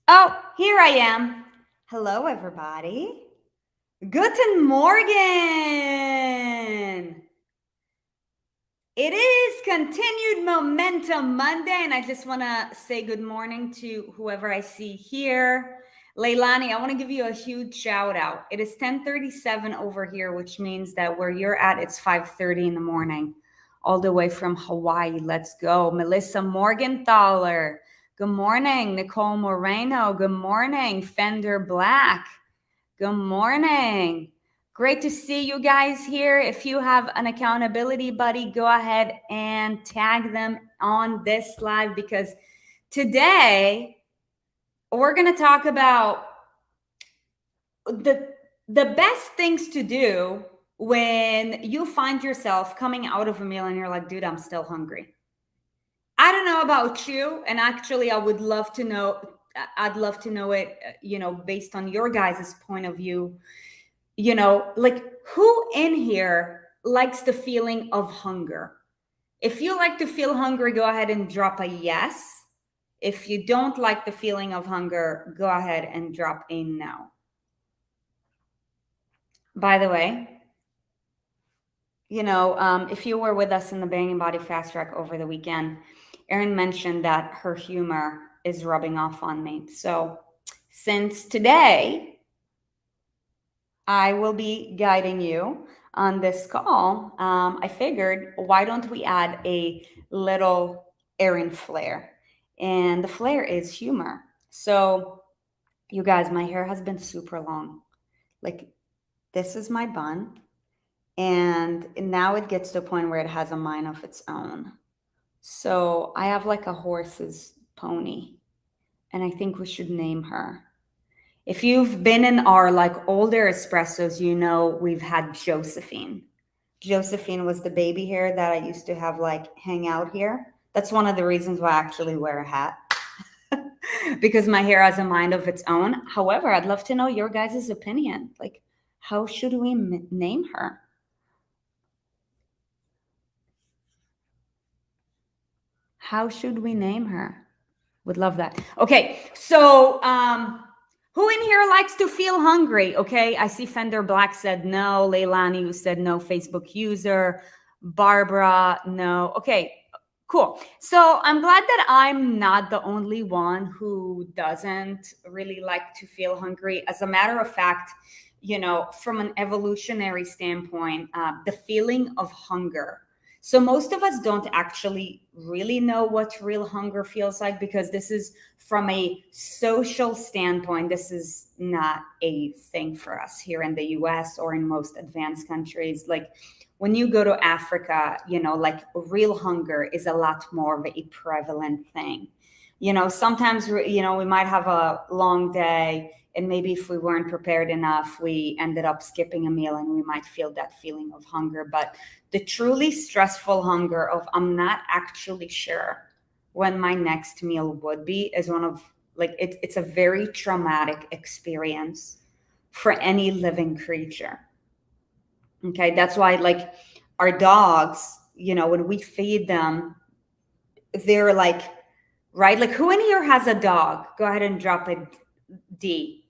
Oh, here I am. Hello, everybody. Guten Morgen. It is Continued Momentum Monday, and I just want to say good morning to whoever I see here. Leilani, I want to give you a huge shout out. It is 10:37 over here, which means that where you're at, it's 5:30 in the morning, all the way from Hawaii. Let's go. Melissa Morgenthaler. Good morning. Nicole Moreno. Good morning. Fender Black. Good morning. Great to see you guys here. If you have an accountability buddy, go ahead and tag them on this live, because today we're going to talk about the best things to do when you find yourself coming out of a meal and you're like, dude, I'm still hungry. I don't know about you, and actually I'd love to know it, based on your guys' point of view. Like, who in here likes the feeling of hunger? If you like to feel hungry, go ahead and drop a yes. If you don't like the feeling of hunger, go ahead and drop a no. By the way, if you were with us in the Banging Body Fast Track over the weekend, Erin mentioned that her humor is rubbing off on me. So since today I will be guiding you on this call, I figured, why don't we add a little Erin flair? And the flair is humor. So, you guys, my hair has been super long. Like, this is my bun. And now it gets to a point where it has a mind of its own. So, I have like a horse's pony. And I think we should name her. If you've been in our like older espressos, we've had Josephine. Josephine was the baby hair that I used to have like hang out here. That's one of the reasons why I actually wear a hat. Because my hair has a mind of its own. However, I'd love to know your guys' opinion. Like, how should we name her? How should we name her? Would love that. Okay, so who in here likes to feel hungry? Okay, I see Fender Black said no. Leilani, who said no. Facebook user. Barbara, no. Okay, cool. So I'm glad that I'm not the only one who doesn't really like to feel hungry. As a matter of fact, from an evolutionary standpoint, the feeling of hunger. So most of us don't actually really know what real hunger feels like, because this is from a social standpoint. This is not a thing for us here in the US or in most advanced countries. Like, when you go to Africa, like, real hunger is a lot more of a prevalent thing. Sometimes, we might have a long day, and maybe if we weren't prepared enough, we ended up skipping a meal and we might feel that feeling of hunger. But the truly stressful hunger of, I'm not actually sure when my next meal would be, is one of, like, it's a very traumatic experience for any living creature. Okay, that's why, like, our dogs, when we feed them, they're like, right? Like, who in here has a dog? Go ahead and drop a D.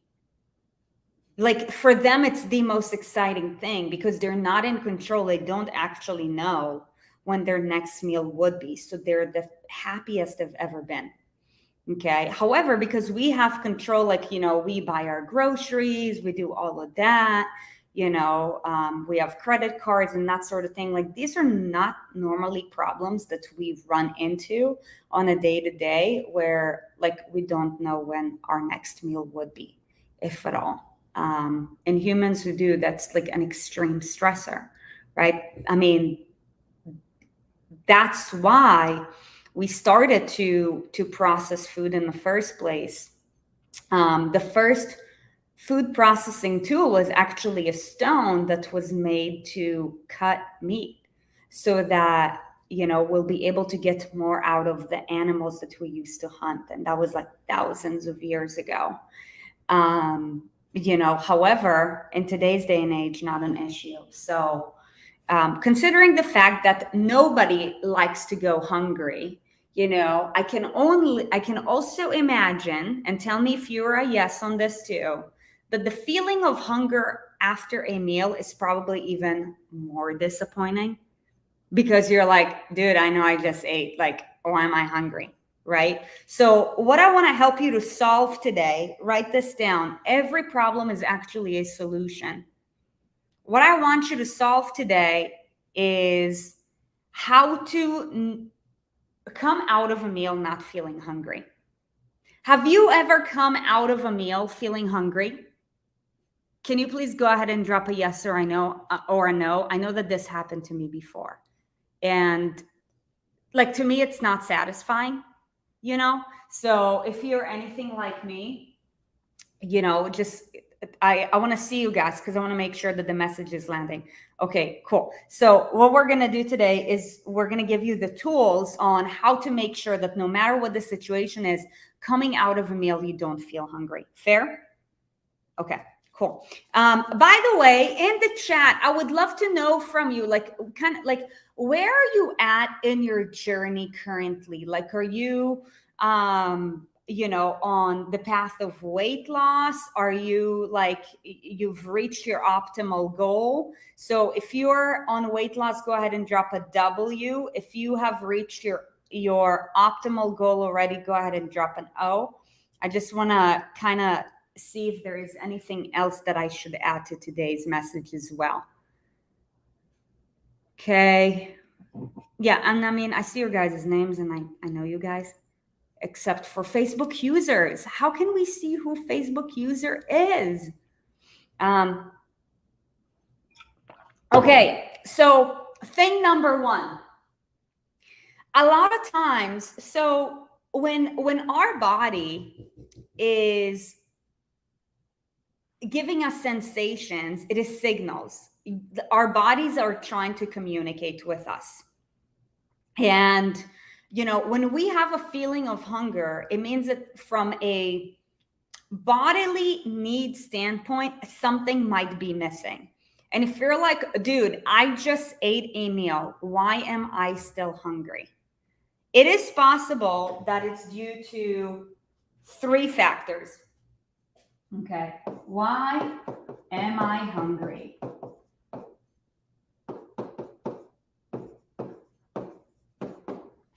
Like, for them, it's the most exciting thing, because they're not in control. They don't actually know when their next meal would be. So they're the happiest they've ever been. Okay. However, because we have control, like, we buy our groceries, we do all of that, we have credit cards and that sort of thing. Like, these are not normally problems that we run into on a day-to-day, where, like, we don't know when our next meal would be, if at all. And humans who do, that's like an extreme stressor, right? I mean, that's why we started to process food in the first place. The first food processing tool was actually a stone that was made to cut meat, so that we'll be able to get more out of the animals that we used to hunt. And that was like thousands of years ago. However, in today's day and age, not an issue. So considering the fact that nobody likes to go hungry, I can also imagine, and tell me if you're a yes on this too, that the feeling of hunger after a meal is probably even more disappointing, because you're like, dude, I know I just ate. Like, why am I hungry? Right? So, what I want to help you to solve today, write this down. Every problem is actually a solution. What I want you to solve today is how to come out of a meal not feeling hungry. Have you ever come out of a meal feeling hungry? Can you please go ahead and drop a yes or or a no? I know that this happened to me before. And like, to me, it's not satisfying, So if you're anything like me, just I want to see you guys, because I want to make sure that the message is landing. Okay, cool. So what we're going to do today is we're going to give you the tools on how to make sure that no matter what the situation is, coming out of a meal, you don't feel hungry. Fair? Okay, cool. By the way, in the chat, I would love to know from you, like, kind of like, where are you at in your journey currently? Like, are you, on the path of weight loss? Are you like, you've reached your optimal goal? So if you're on weight loss, go ahead and drop a W. If you have reached your optimal goal already, go ahead and drop an O. I just want to kind of see if there is anything else that I should add to today's message as well. Okay. Yeah, and I mean, I see your guys' names and I know you guys, except for Facebook users. How can we see who Facebook user is? Okay, so thing number one. A lot of times, so when our body is giving us sensations, it is signals. Our bodies are trying to communicate with us. And, when we have a feeling of hunger, it means that from a bodily need standpoint, something might be missing. And if you're like, dude, I just ate a meal, why am I still hungry? It is possible that it's due to 3 factors. Okay. Why am I hungry?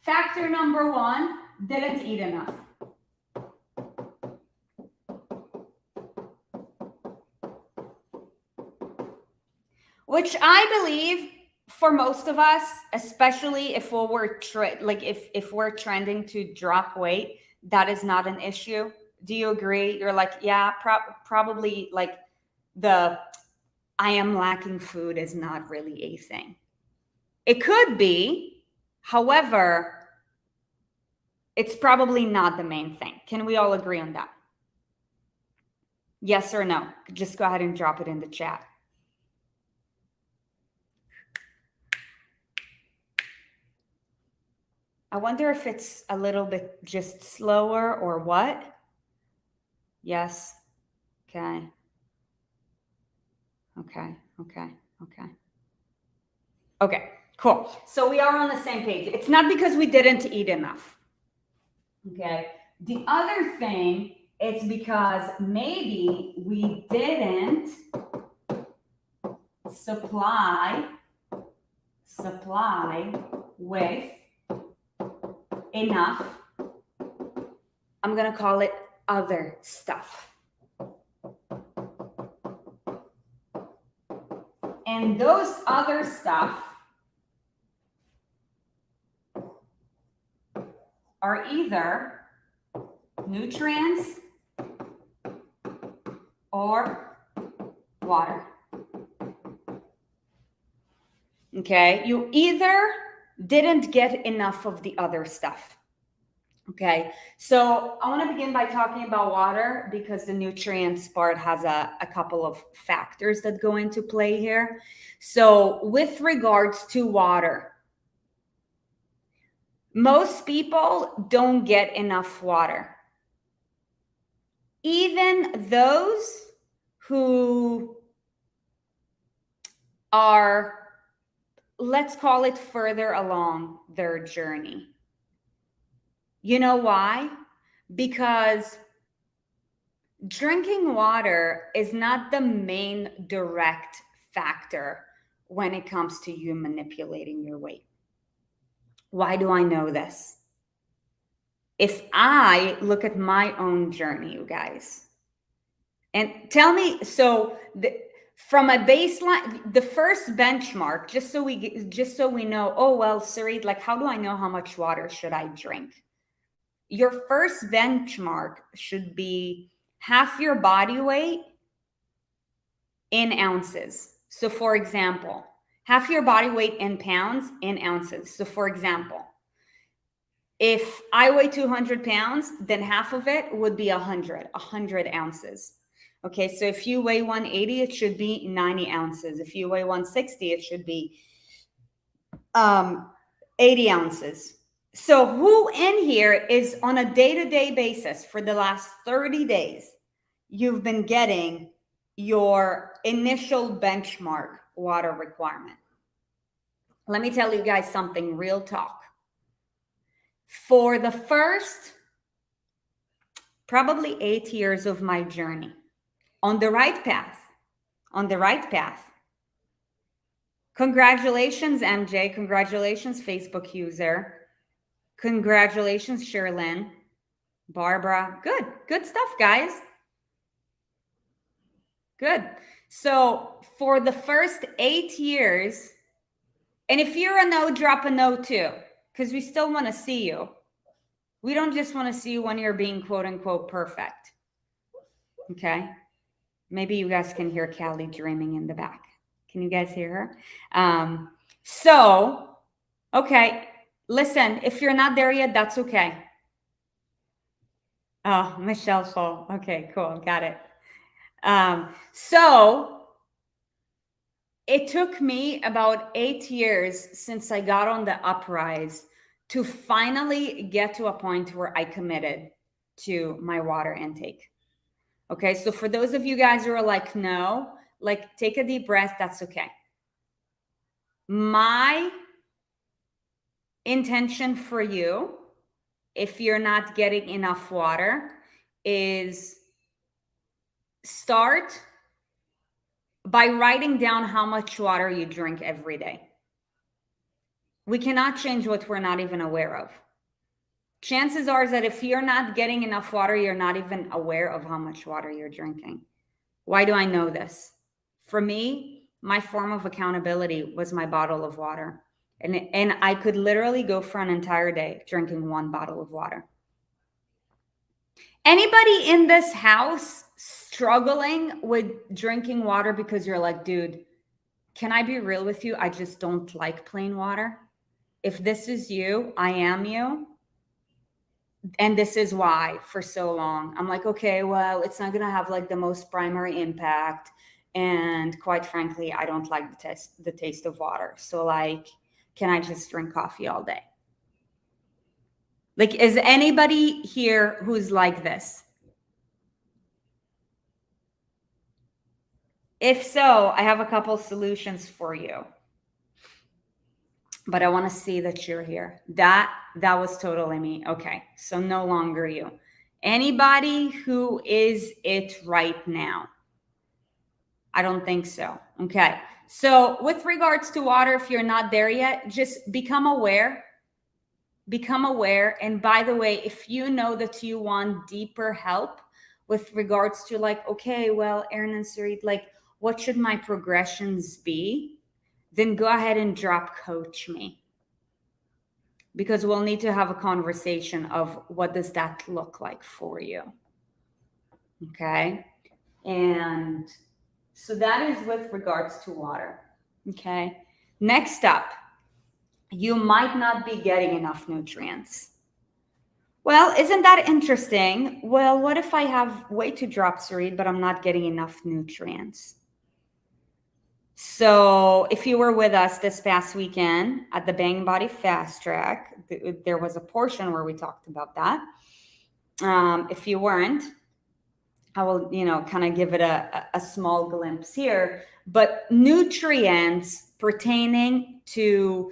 Factor number 1, didn't eat enough. Which I believe for most of us, especially if if we're trending to drop weight, that is not an issue. Do you agree? You're like, yeah, probably like the I am lacking food is not really a thing. It could be, however, it's probably not the main thing. Can we all agree on that? Yes or no? Just go ahead and drop it in the chat. I wonder if it's a little bit just slower or what? Yes. Okay. Okay. Okay, cool. So we are on the same page. It's not because we didn't eat enough. Okay. The other thing, it's because maybe we didn't supply with enough, I'm going to call it other stuff. And those other stuff are either nutrients or water. Okay, you either didn't get enough of the other stuff. Okay, so I want to begin by talking about water, because the nutrients part has a couple of factors that go into play here. So with regards to water, most people don't get enough water. Even those who are, let's call it, further along their journey. You know why? Because drinking water is not the main direct factor when it comes to you manipulating your weight. Why do I know this? If I look at my own journey, you guys, and tell me, from a baseline, the first benchmark, just so we know, oh well, Sarit, like, how do I know how much water should I drink? Your first benchmark should be half your body weight in ounces. So for example, half your body weight in pounds in ounces. So for example, if I weigh 200 pounds, then half of it would be 100 ounces. Okay, so if you weigh 180, it should be 90 ounces. If you weigh 160, it should be 80 ounces. So who in here is on a day-to-day basis for the last 30 days, you've been getting your initial benchmark water requirement? Let me tell you guys something, real talk. For the first probably 8 years of my journey, on the right path. Congratulations, MJ. Congratulations, Facebook user. Congratulations, Sherlyn. Barbara. Good stuff, guys. Good. So for the first 8 years, and if you're a no, drop a no too, because we still want to see you. We don't just want to see you when you're being quote unquote perfect. Okay. Maybe you guys can hear Callie dreaming in the back. Can you guys hear her? Okay. Listen, if you're not there yet, that's okay. Oh, Michelle Full. Okay, cool. Got it. So it took me about 8 years since I got on the uprise to finally get to a point where I committed to my water intake. Okay, so for those of you guys who are like, no, like take a deep breath, that's okay. My intention for you, if you're not getting enough water, is start by writing down how much water you drink every day. We cannot change what we're not even aware of. Chances are that if you're not getting enough water, you're not even aware of how much water you're drinking. Why do I know this? For me, my form of accountability was my bottle of water. And I could literally go for an entire day drinking one bottle of water. Anybody in this house struggling with drinking water because you're like, dude, can I be real with you? I just don't like plain water. If this is you, I am you. And this is why for so long I'm like, okay, well, it's not going to have like the most primary impact. And quite frankly, I don't like the taste of water. So like, can I just drink coffee all day? Like, is anybody here who's like this? If so, I have a couple solutions for you. But I want to see that you're here. That was totally me. Okay, so no longer you. Anybody who is it right now? I don't think so. Okay, so with regards to water, if you're not there yet, just become aware. Become aware. And by the way, if you know that you want deeper help with regards to like, okay, well, Erin and Sarit, like, what should my progressions be? Then go ahead and drop coach me, because we'll need to have a conversation of what does that look like for you. Okay. And so that is with regards to water. Okay. Next up, you might not be getting enough nutrients. Well, isn't that interesting? Well, what if I have weight to drop, Sarit, but I'm not getting enough nutrients? So if you were with us this past weekend at the Bang Body Fast Track, there was a portion where we talked about that. If you weren't, I will, kind of give it a small glimpse here. But nutrients pertaining to,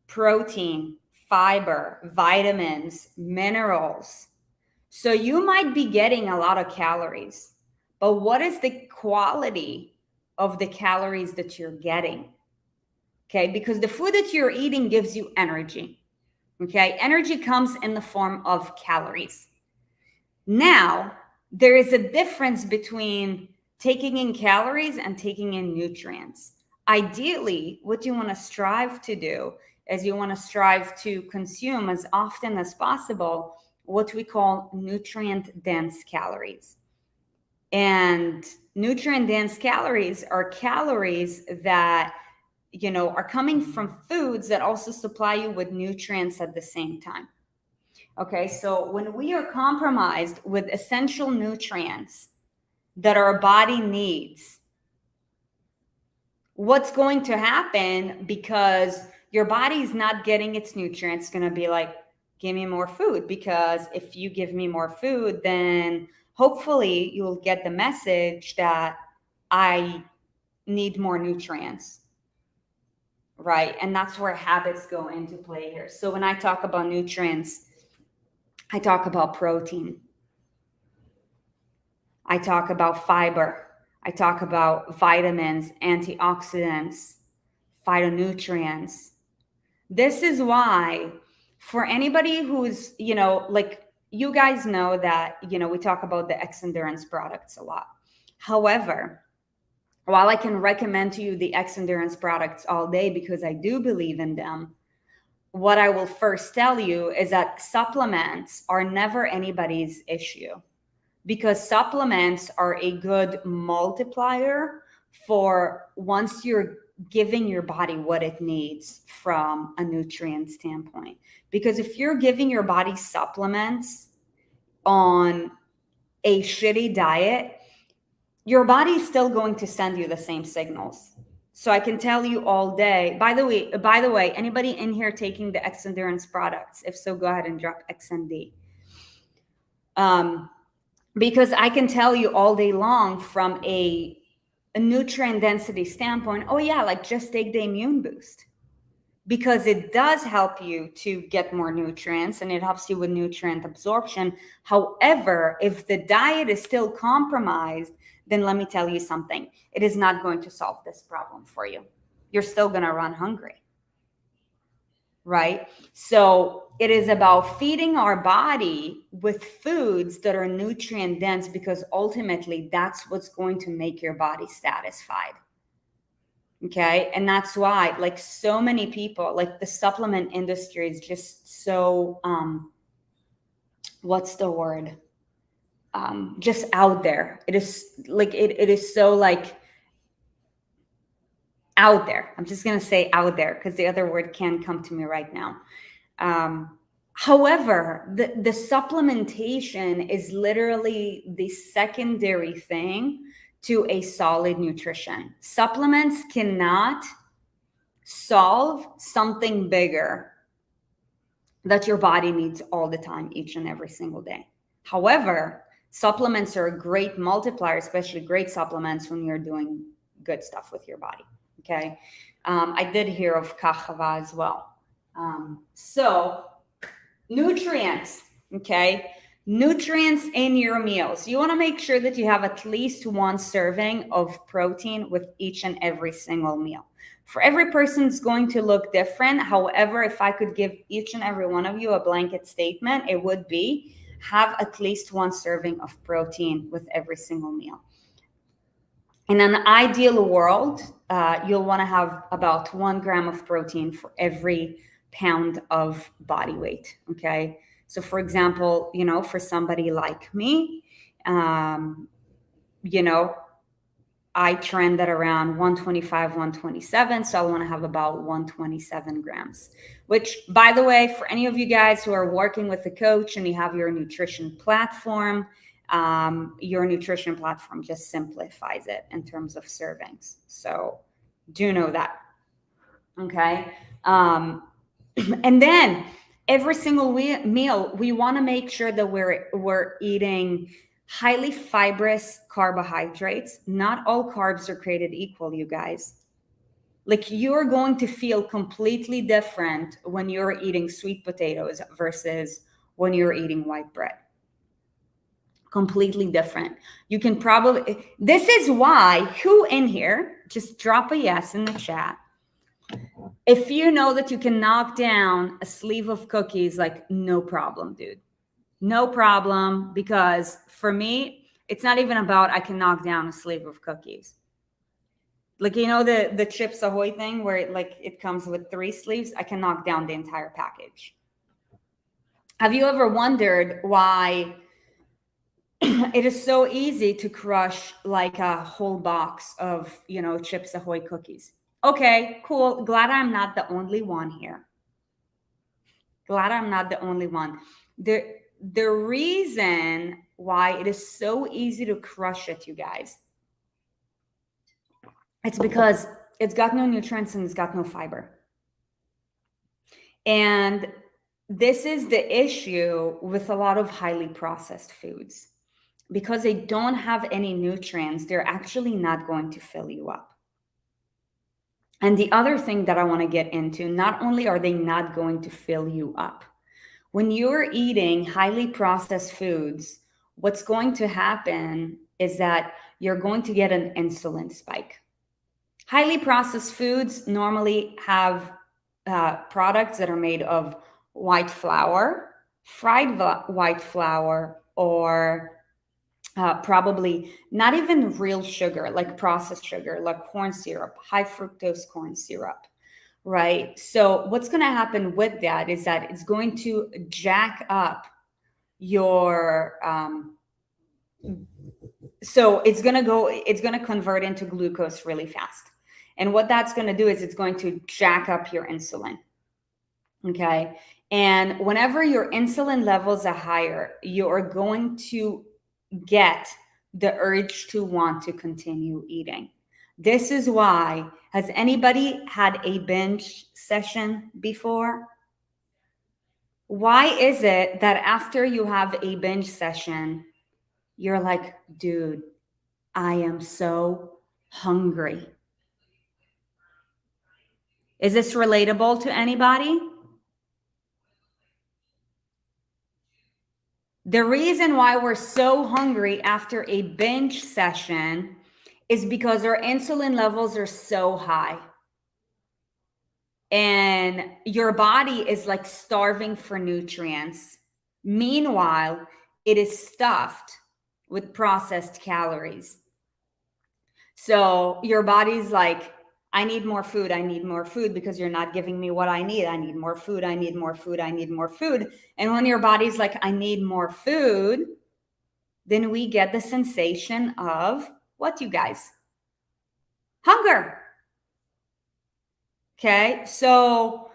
protein, fiber, vitamins, minerals. So you might be getting a lot of calories, but what is the quality of the calories that you're getting? Okay, because the food that you're eating gives you energy. Okay, energy comes in the form of calories. Now, there is a difference between taking in calories and taking in nutrients. Ideally, what you want to strive to do is you want to strive to consume as often as possible what we call nutrient dense calories. And nutrient dense calories are calories that are coming from foods that also supply you with nutrients at the same time. Okay, so when we are compromised with essential nutrients that our body needs, what's going to happen, because your body is not getting its nutrients, going to be like, give me more food, because if you give me more food, then hopefully you'll get the message that I need more nutrients, right? And that's where habits go into play here. So when I talk about nutrients, I talk about protein, I talk about fiber, I talk about vitamins, antioxidants, phytonutrients. This is why, for anybody who's, like, you guys know that, we talk about the X Endurance products a lot. However, while I can recommend to you the X Endurance products all day because I do believe in them, what I will first tell you is that supplements are never anybody's issue, because supplements are a good multiplier for once you're giving your body what it needs from a nutrient standpoint. Because if you're giving your body supplements on a shitty diet, your body is still going to send you the same signals. So I can tell you all day. By the way, anybody in here taking the X Endurance products? If so, go ahead and drop XND. Because I can tell you all day long from a nutrient density standpoint, oh yeah, like just take the immune boost, because it does help you to get more nutrients and it helps you with nutrient absorption. However, if the diet is still compromised, then let me tell you something, it is not going to solve this problem for you. You're still going to run hungry, right? So it is about feeding our body with foods that are nutrient dense, because ultimately that's what's going to make your body satisfied. Okay. And that's why, like, so many people, like, the supplement industry is just so, what's the word? Just out there. It is like, it is so like out there. I'm just going to say out there because the other word can't come to me right now. However, the supplementation is literally the secondary thing to a solid nutrition. Supplements cannot solve something bigger that your body needs all the time, each and every single day. However, supplements are a great multiplier, especially great supplements when you're doing good stuff with your body. Okay. I did hear of kahava as well. So nutrients, okay? Nutrients in your meals. You want to make sure that you have at least one serving of protein with each and every single meal. For every person, it's going to look different. However, if I could give each and every one of you a blanket statement, it would be have at least one serving of protein with every single meal. In an ideal world, you'll want to have about 1 gram of protein for every pound of body weight. Okay. So for example, for somebody like me, I trend at around 125, 127. So I want to have about 127 grams, which, by the way, for any of you guys who are working with a coach and you have your nutrition platform just simplifies it in terms of servings. So do know that. Okay. And then every single meal, we want to make sure that we're eating highly fibrous carbohydrates. Not all carbs are created equal, you guys. Like you're going to feel completely different when you're eating sweet potatoes versus when you're eating white bread. Completely different. You can probably, this is why, who in here, just drop a yes in the chat. If you know that you can knock down a sleeve of cookies, like no problem, dude. No problem, because for me, it's not even about I can knock down a sleeve of cookies. Like, you know, the Chips Ahoy thing where it comes with 3 sleeves, I can knock down the entire package. Have you ever wondered why it is so easy to crush like a whole box of, you know, Chips Ahoy cookies? Okay, cool. Glad I'm not the only one here. Glad I'm not the only one. The reason why it is so easy to crush it, you guys, it's because it's got no nutrients and it's got no fiber. And this is the issue with a lot of highly processed foods. Because they don't have any nutrients, they're actually not going to fill you up. And the other thing that I want to get into, not only are they not going to fill you up, when you're eating highly processed foods, what's going to happen is that you're going to get an insulin spike. Highly processed foods normally have products that are made of white flour, fried white flour, or probably not even real sugar, like processed sugar, like corn syrup, high fructose corn syrup, right? So what's going to happen with that is that it's going to jack up your, so it's going to convert into glucose really fast. And what that's going to do is it's going to jack up your insulin. Okay. And whenever your insulin levels are higher, you're going to get the urge to want to continue eating. This is why, has anybody had a binge session before? Why is it that after you have a binge session, you're like, dude, I am so hungry? Is this relatable to anybody? The reason why we're so hungry after a binge session is because our insulin levels are so high. And your body is like starving for nutrients. Meanwhile, it is stuffed with processed calories. So your body's like, I need more food. I need more food because you're not giving me what I need. I need more food. I need more food. I need more food. And when your body's like, I need more food, then we get the sensation of what, you guys? Hunger. Okay. So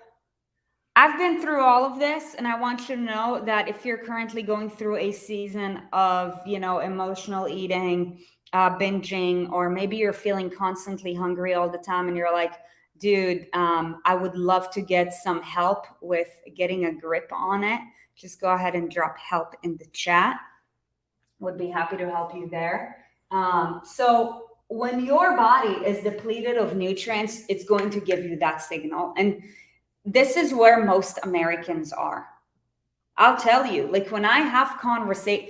I've been through all of this, and I want you to know that if you're currently going through a season of, you know, emotional eating, binging, or maybe you're feeling constantly hungry all the time and you're like, dude, I would love to get some help with getting a grip on it, just go ahead and drop help in the chat. Would be happy to help you there. So when your body is depleted of nutrients, it's going to give you that signal. And this is where most Americans are. I'll tell you, like when I have conversation,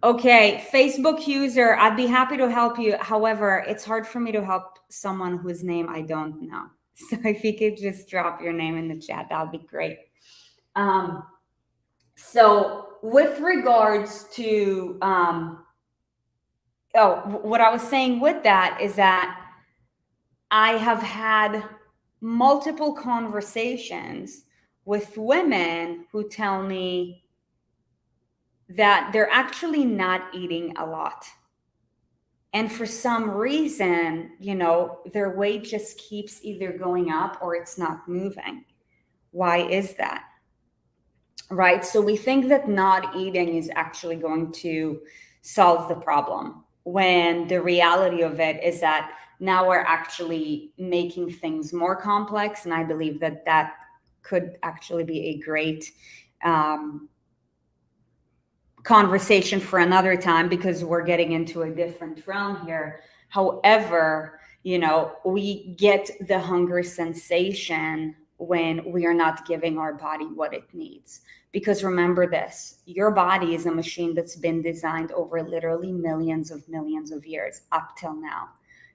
okay, Facebook user, I'd be happy to help you. However, it's hard for me to help someone whose name I don't know. So if you could just drop your name in the chat, that would be great. So with regards to, what I was saying with that is that I have had multiple conversations with women who tell me that they're actually not eating a lot. And for some reason, you know, their weight just keeps either going up or it's not moving. Why is that? Right? So we think that not eating is actually going to solve the problem, when the reality of it is that now we're actually making things more complex. And I believe that that could actually be a great conversation for another time, because we're getting into a different realm here. However, We get the hunger sensation when we are not giving our body what it needs. Because remember this, your body is a machine that's been designed over literally millions of years up till now.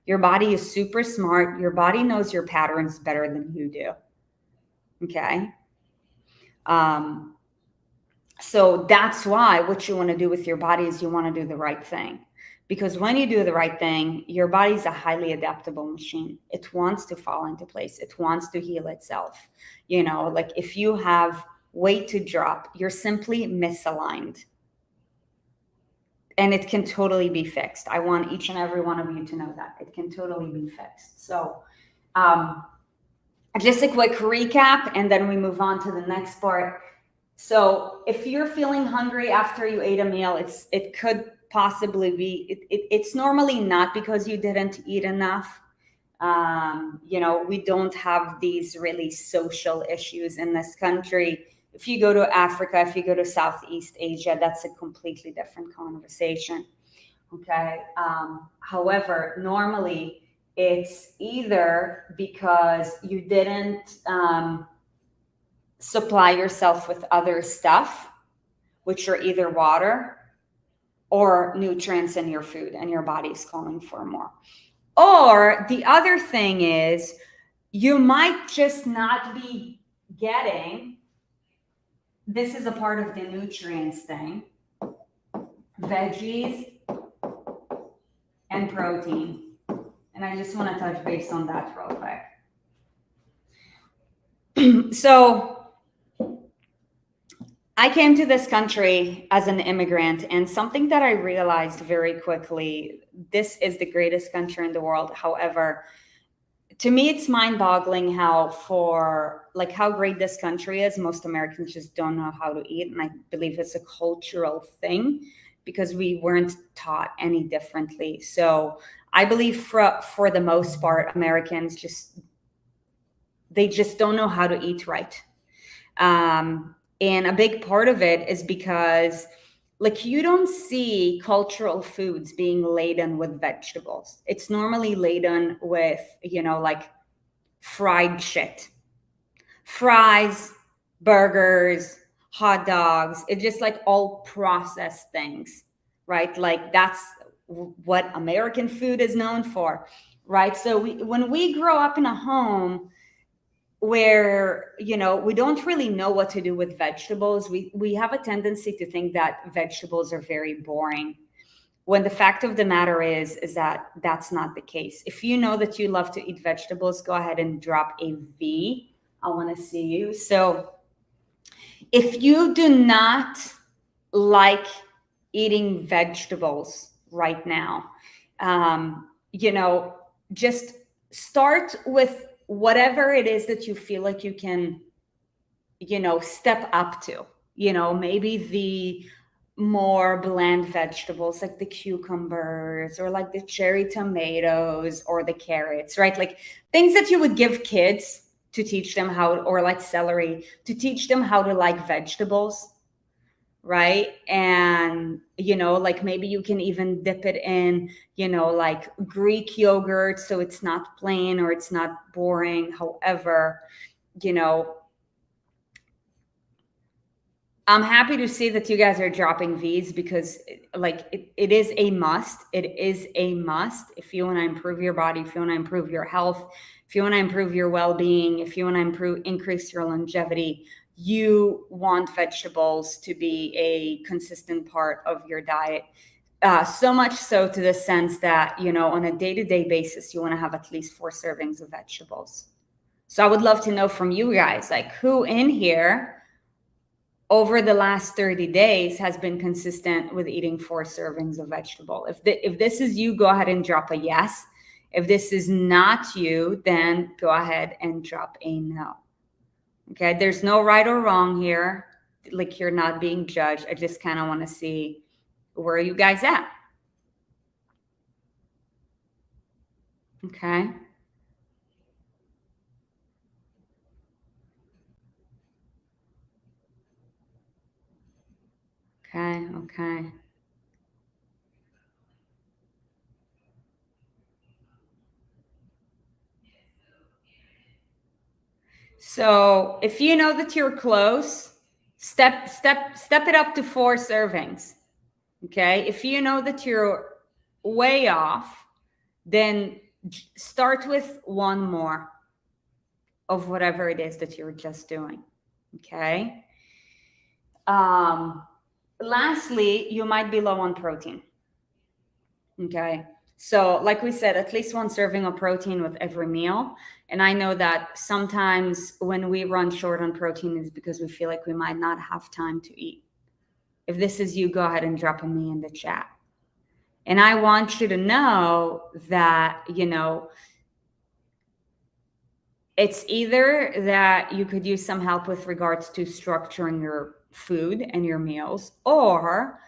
Your body is super smart. Your body knows your patterns better than you do. Okay. So that's why what you want to do with your body is you want to do the right thing. Because when you do the right thing, your body is a highly adaptable machine. It wants to fall into place. It wants to heal itself. Like if you have weight to drop, you're simply misaligned. And it can totally be fixed. I want each and every one of you to know that. It can totally be fixed. So just a quick recap, and then we move on to the next part. So if you're feeling hungry after you ate a meal, it could possibly be, it's normally not because you didn't eat enough. We don't have these really social issues in this country. If you go to Africa, if you go to Southeast Asia, that's a completely different conversation. Okay. However, normally it's either because you didn't supply yourself with other stuff, which are either water or nutrients in your food, and your body's calling for more. Or the other thing is you might just not be getting, this is a part of the nutrients thing, veggies and protein. And I just want to touch base on that real quick. So I came to this country as an immigrant, and something that I realized very quickly, this is the greatest country in the world. However, to me, it's mind-boggling how great this country is. Most Americans just don't know how to eat, and I believe it's a cultural thing because we weren't taught any differently. So I believe for the most part, Americans just don't know how to eat right. And a big part of it is because you don't see cultural foods being laden with vegetables. It's normally laden with, fried shit, fries, burgers, hot dogs. It's just all processed things, right? That's what American food is known for, right? So when we grow up in a home where we don't really know what to do with vegetables, we have a tendency to think that vegetables are very boring, when the fact of the matter is that that's not the case. If you know that you love to eat vegetables, go ahead and drop a V. I want to see you. So if you do not like eating vegetables right now, just start with whatever it is that you feel like you can, step up to, maybe the more bland vegetables like the cucumbers or the cherry tomatoes or the carrots, right? Things that you would give kids to teach them how, or celery, to teach them how to like vegetables, right? And maybe you can even dip it in Greek yogurt, so it's not plain or it's not boring. However, I'm happy to see that you guys are dropping V's, because it is a must. It is a must if you want to improve your body, if you want to improve your health, if you want to improve your well-being, if you want to increase your longevity. You want vegetables to be a consistent part of your diet. So much so to the sense that, on a day-to-day basis, you want to have at least 4 servings of vegetables. So I would love to know from you guys, who in here over the last 30 days has been consistent with eating 4 servings of vegetable. If this is you, go ahead and drop a yes. If this is not you, then go ahead and drop a no. Okay, there's no right or wrong here. You're not being judged. I just kind of want to see, where are you guys at? Okay. Okay. So if you know that you're close, step it up to 4 servings. Okay. If you know that you're way off, then start with one more of whatever it is that you're just doing. Okay. Lastly, you might be low on protein. Okay. So, like we said, at least one serving of protein with every meal. And I know that sometimes when we run short on protein is because we feel like we might not have time to eat. If this is you, go ahead and drop a me in the chat. And I want you to know that, it's either that you could use some help with regards to structuring your food and your meals, or,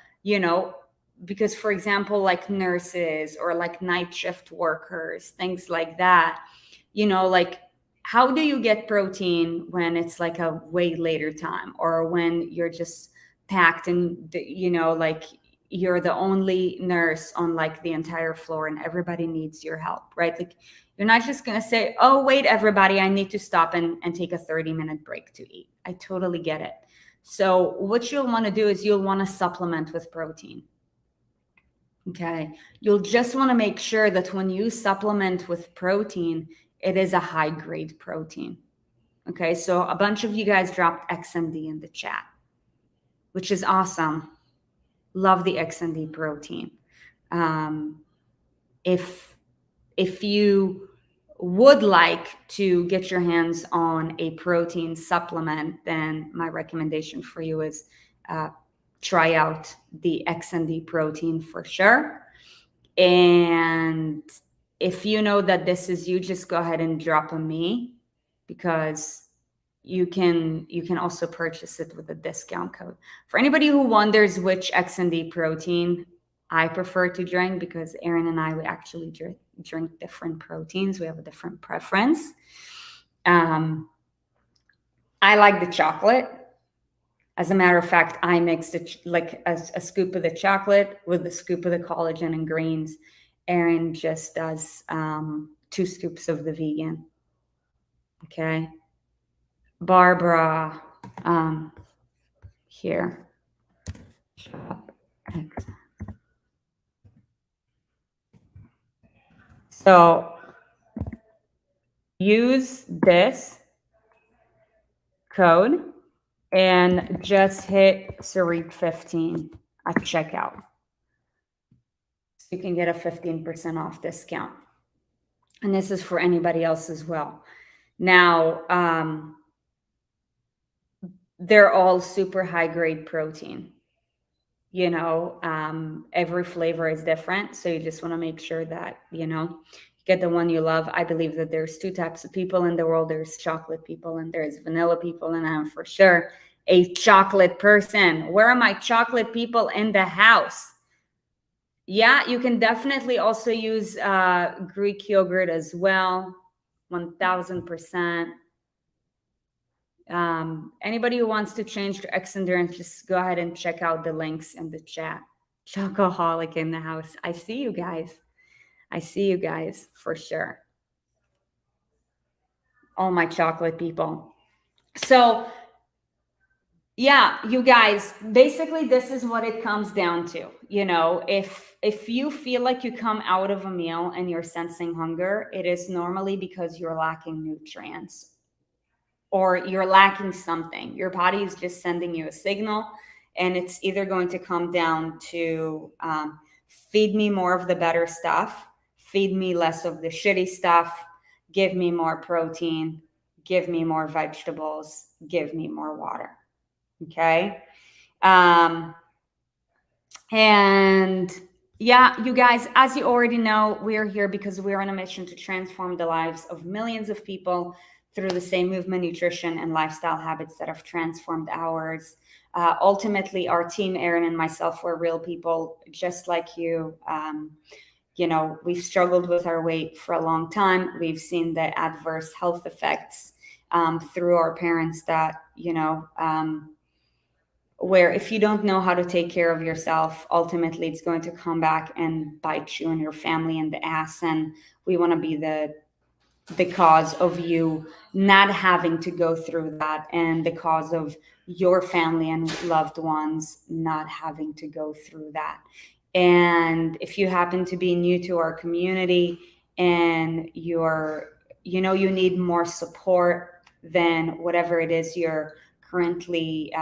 because for example, like nurses or like night shift workers, things like that, like how do you get protein when it's like a way later time, or when you're just packed and, like you're the only nurse on like the entire floor and everybody needs your help, right? Like you're not just going to say, oh, wait, everybody, I need to stop and take a 30-minute break to eat. I totally get it. So what you'll want to do is you'll want to supplement with protein. Okay. You'll just want to make sure that when you supplement with protein, it is a high grade protein. Okay. So a bunch of you guys dropped XND in the chat, which is awesome. Love the XND protein. If you would like to get your hands on a protein supplement, then my recommendation for you is try out the XND protein for sure. And if you know that this is you, just go ahead and drop a me, because you can also purchase it with a discount code. For anybody who wonders which XND protein I prefer to drink, because Erin and I, we actually drink different proteins. We have a different preference. I like the chocolate. As a matter of fact, I mixed like a scoop of the chocolate with a scoop of the collagen and greens. Erin just does 2 scoops of the vegan. Okay. Barbara, here. So use this code and just hit Sarit 15 at checkout. So you can get a 15% off discount. And this is for anybody else as well. Now, they're all super high grade protein. Every flavor is different. So you just want to make sure that, you get the one you love. I believe that there's 2 types of people in the world. There's chocolate people and there's vanilla people. And I'm for sure a chocolate person. Where are my chocolate people in the house? Yeah, you can definitely also use Greek yogurt as well. 1000%. Anybody who wants to change to X Endurance, just go ahead and check out the links in the chat. Chocoholic in the house. I see you guys. I see you guys for sure. All my chocolate people. So yeah, you guys, basically this is what it comes down to. If you feel like you come out of a meal and you're sensing hunger, it is normally because you're lacking nutrients or you're lacking something. Your body is just sending you a signal, and it's either going to come down to feed me more of the better stuff, feed me less of the shitty stuff, give me more protein, give me more vegetables, give me more water. Okay. And yeah, you guys, as you already know, we're here because we're on a mission to transform the lives of millions of people through the same movement, nutrition, and lifestyle habits that have transformed ours. Ultimately, our team, Erin and myself, we're real people just like you. We've struggled with our weight for a long time. We've seen the adverse health effects through our parents that, where if you don't know how to take care of yourself, ultimately it's going to come back and bite you and your family in the ass. And we want to be the because of you not having to go through that, and because of your family and loved ones not having to go through that. And if you happen to be new to our community and you need more support than whatever it is you're currently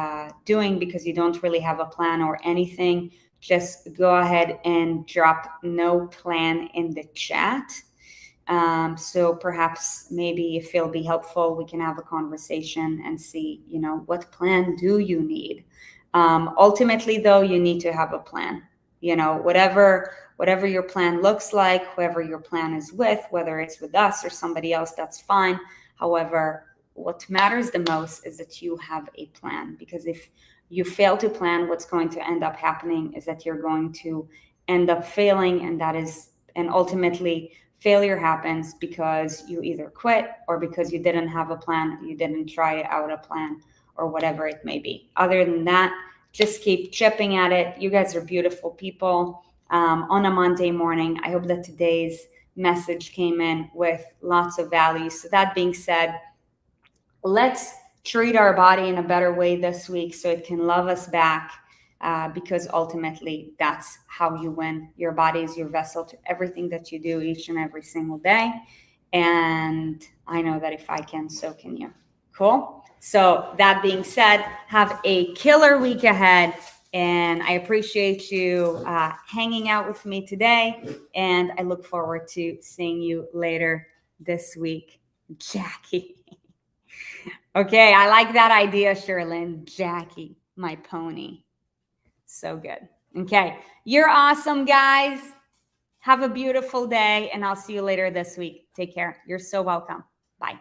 doing because you don't really have a plan or anything, just go ahead and drop no plan in the chat. So perhaps maybe if it'll be helpful, we can have a conversation and see, what plan do you need? Ultimately, though, you need to have a plan. Whatever your plan looks like, whoever your plan is with, whether it's with us or somebody else, that's fine. However, what matters the most is that you have a plan, because if you fail to plan, what's going to end up happening is that you're going to end up failing, and ultimately failure happens because you either quit or because you didn't have a plan, you didn't try out a plan, or whatever it may be. Other than that, just keep chipping at it. You guys are beautiful people. On a Monday morning, I hope that today's message came in with lots of value. So that being said, let's treat our body in a better way this week so it can love us back, because ultimately that's how you win. Your body is your vessel to everything that you do each and every single day. And I know that if I can, so can you. Cool. So that being said, have a killer week ahead. And I appreciate you hanging out with me today. And I look forward to seeing you later this week. Jackie. Okay, I like that idea, Sherlyn. Jackie, my pony. So good. Okay, you're awesome, guys. Have a beautiful day, and I'll see you later this week. Take care. You're so welcome. Bye.